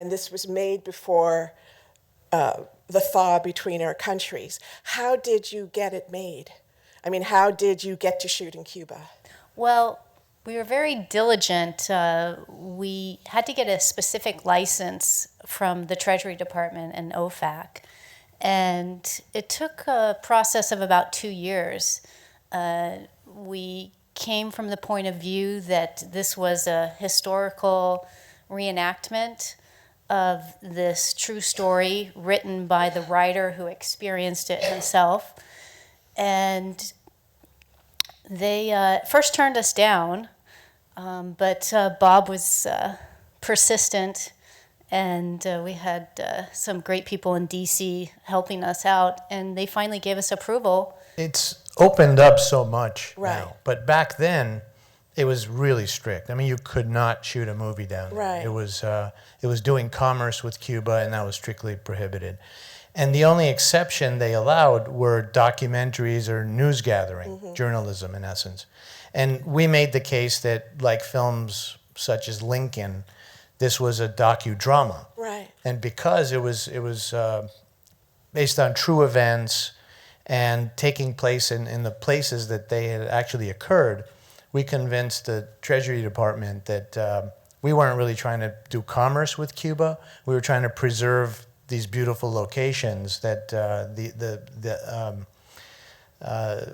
And this was made before the thaw between our countries. How did you get it made? I mean, how did you get to shoot in Cuba? Well, we were very diligent. We had to get a specific license from the Treasury Department and OFAC. And it took a process of about 2 years. We came from the point of view that this was a historical reenactment of this true story written by the writer who experienced it himself. And they first turned us down, but Bob was persistent, and we had some great people in DC helping us out, and they finally gave us approval. It's opened up so much Right. now, but back then it was really strict. I mean, you could not shoot a movie down there. Right. It was doing commerce with Cuba, and that was strictly prohibited. And the only exception they allowed were documentaries or news gathering, journalism in essence. And we made the case that, like films such as Lincoln, this was a docudrama. Right. And because it was based on true events and taking place in the places that they had actually occurred, we convinced the Treasury Department that we weren't really trying to do commerce with Cuba. We were trying to preserve these beautiful locations that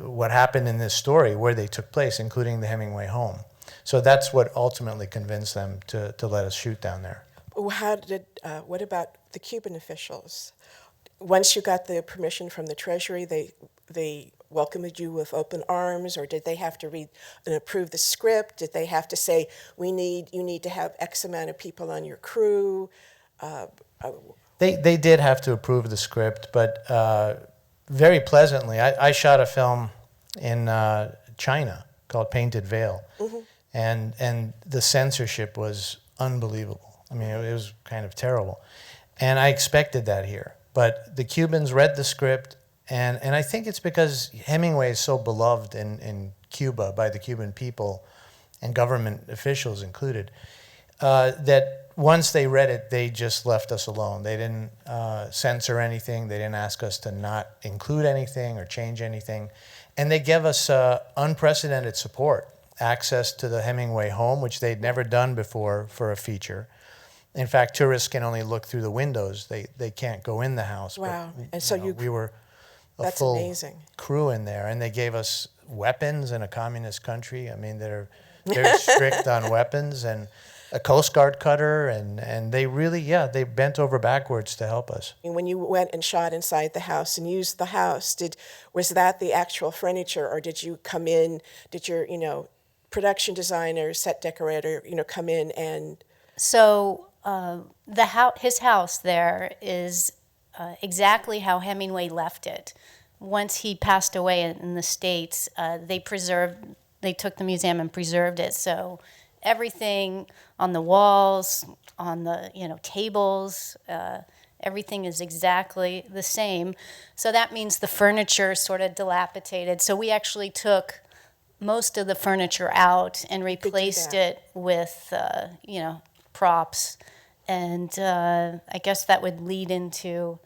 what happened in this story, where they took place, including the Hemingway home. So that's what ultimately convinced them to let us shoot down there. What about the Cuban officials? Once you got the permission from the Treasury, they welcomed you with open arms, or did they have to read and approve the script? Did they have to say, you need to have X amount of people on your crew? They did have to approve the script, but very pleasantly, I shot a film in China called Painted Veil, and the censorship was unbelievable. I mean, it was kind of terrible, and I expected that here. But the Cubans read the script, and I think it's because Hemingway is so beloved in Cuba by the Cuban people and government officials included, that once they read it, they just left us alone. They didn't censor anything. They didn't ask us to not include anything or change anything. And they gave us unprecedented support, access to the Hemingway home, which they'd never done before for a feature. In fact, tourists can only look through the windows. They can't go in the house. Wow. But, And so we were a that's full amazing. crew in there. And they gave us weapons in a communist country. I mean, they're strict on weapons, and a Coast Guard cutter, and they really, they bent over backwards to help us. When you went and shot inside the house and used the house, was that the actual furniture, or did you come in, did your, production designer, set decorator, come in and... So his house there is exactly how Hemingway left it. Once he passed away in the States, they took the museum and preserved it. So everything on the walls, on the tables, everything is exactly the same. So that means the furniture is sort of dilapidated. So we actually took most of the furniture out and replaced it with props. And I guess that would lead into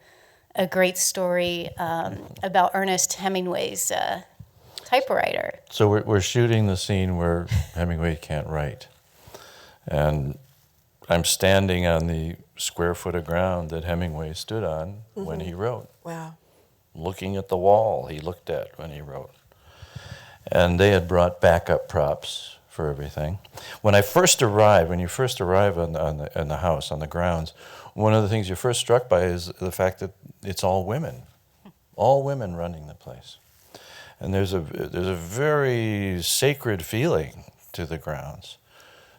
a great story about Ernest Hemingway's typewriter. So we're shooting the scene where Hemingway can't write. And I'm standing on the square foot of ground that Hemingway stood on when he wrote. Wow. Looking at the wall he looked at when he wrote. And they had brought backup props for everything. When you first arrive on the house, on the grounds, one of the things you're first struck by is the fact that it's all women running the place. And there's a very sacred feeling to the grounds.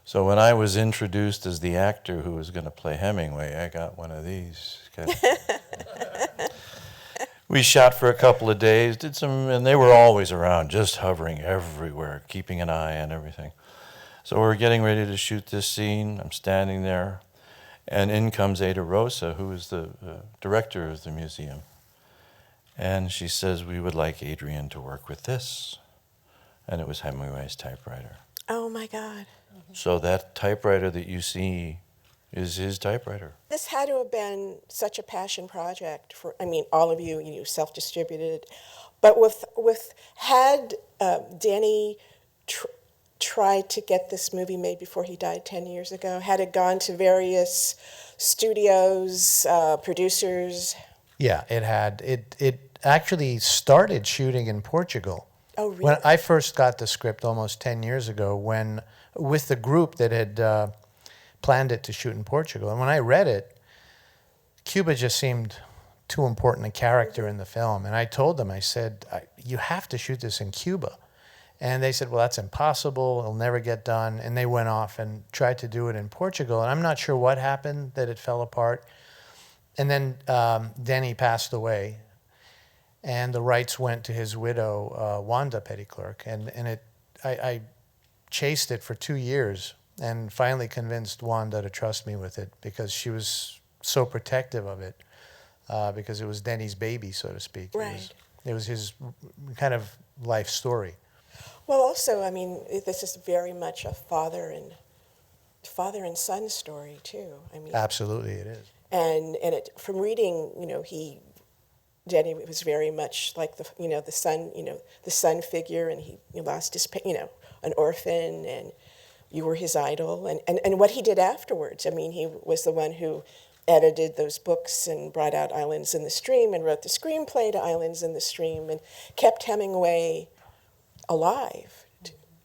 So when I was introduced as the actor who was going to play Hemingway, I got one of these. We shot for a couple of days, and they were always around, just hovering everywhere, keeping an eye on everything. So we're getting ready to shoot this scene. I'm standing there, and in comes Ada Rosa, who is the director of the museum. And she says, "We would like Adrian to work with this." And it was Hemingway's typewriter. Oh, my God. So that typewriter that you see is his typewriter. This had to have been such a passion project for, I mean, all of you, self-distributed, but had Danny tried to get this movie made before he died 10 years ago? Had it gone to various studios, producers? Yeah, it had. It actually started shooting in Portugal. Oh, really? When I first got the script almost 10 years ago, with the group that had planned it to shoot in Portugal. And when I read it, Cuba just seemed too important a character in the film. And I told them, I said, you have to shoot this in Cuba. And they said, well, that's impossible. It'll never get done. And they went off and tried to do it in Portugal. And I'm not sure what happened, that it fell apart. And then Denny passed away. And the rights went to his widow, Wanda Pettyclerc. And I chased it for 2 years and finally convinced Wanda to trust me with it because she was so protective of it because it was Denny's baby, so to speak. Right. It was his kind of life story. Well, also, I mean, this is very much a father and son story too. I mean, Absolutely, it is. and from reading, Denny was very much like the son figure, and he lost his, an orphan, and you were his idol, and what he did afterwards. I mean, he was the one who edited those books and brought out Islands in the Stream and wrote the screenplay to Islands in the Stream and kept Hemingway alive,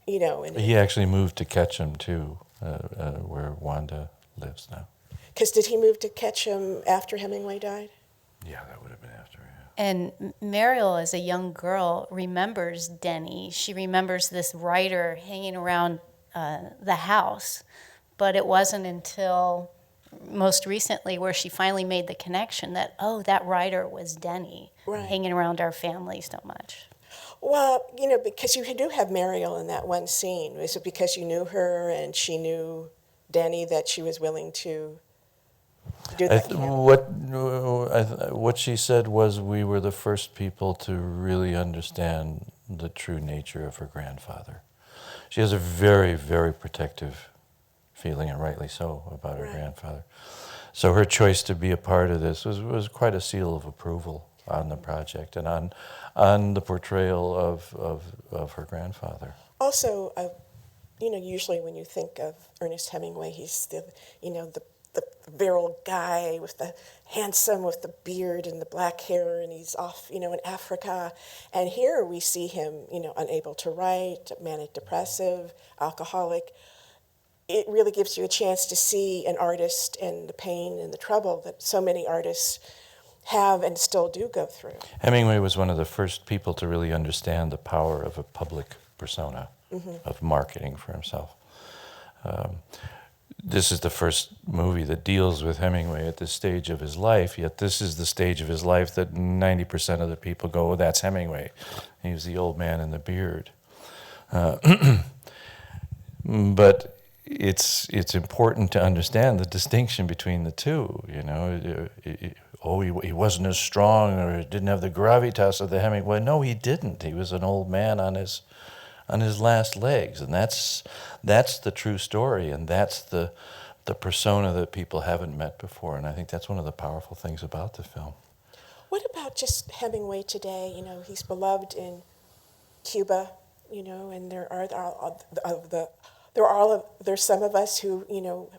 And He actually moved to Ketchum too, where Wanda lives now. Because did he move to Ketchum after Hemingway died? Yeah, that would have been after. Yeah. And Mariel, as a young girl, remembers Denny. She remembers this writer hanging around the house. But it wasn't until most recently where she finally made the connection that, oh, that writer was Denny, Right. hanging around our family so much. Well, because you do have Mariel in that one scene. Is it because you knew her and she knew Denny that she was willing to do that? What she said was we were the first people to really understand the true nature of her grandfather. She has a very, very protective feeling, and rightly so, about her grandfather. So her choice to be a part of this was quite a seal of approval on the project and on the portrayal of her grandfather. Also, usually when you think of Ernest Hemingway, he's the virile guy with the handsome, with the beard and the black hair, and he's off, in Africa. And here we see him, unable to write, manic depressive, alcoholic. It really gives you a chance to see an artist and the pain and the trouble that so many artists have and still do go through. Hemingway was one of the first people to really understand the power of a public persona, of marketing for himself. This is the first movie that deals with Hemingway at this stage of his life, yet this is the stage of his life that 90% of the people go, oh, that's Hemingway. He was the old man in the beard. But it's important to understand the distinction between the two, he wasn't as strong or didn't have the gravitas of the Hemingway. No, he didn't. He was an old man on his last legs, and that's the true story, and that's the persona that people haven't met before, and I think that's one of the powerful things about the film. What about just Hemingway today? He's beloved in Cuba, and there's some of us who,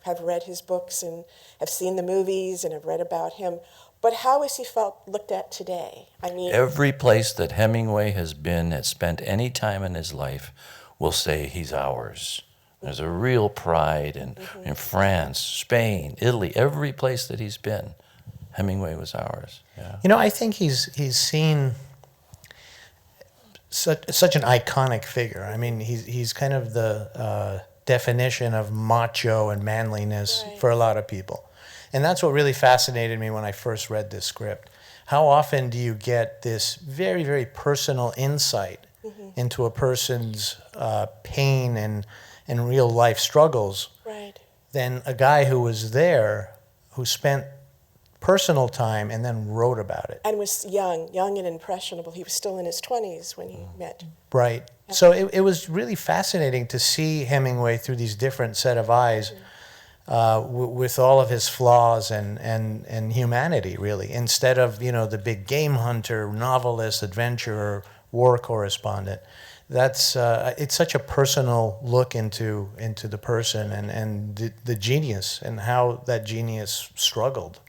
have read his books and have seen the movies and have read about him. But how is he looked at today? I mean, every place that Hemingway has spent any time in his life, will say he's ours. There's a real pride in France, Spain, Italy, every place that he's been, Hemingway was ours. Yeah. I think he's seen such an iconic figure. I mean, he's kind of the definition of macho and manliness for a lot of people. And that's what really fascinated me when I first read this script. How often do you get this very, very personal insight into a person's pain and real life struggles than a guy who was there, who spent personal time and then wrote about it. And was young and impressionable. He was still in his 20s when he met. Right. So it was really fascinating to see Hemingway through these different set of eyes. with all of his flaws and humanity, really, instead of, the big game hunter, novelist, adventurer, war correspondent. That's it's such a personal look into the person and the genius and how that genius struggled.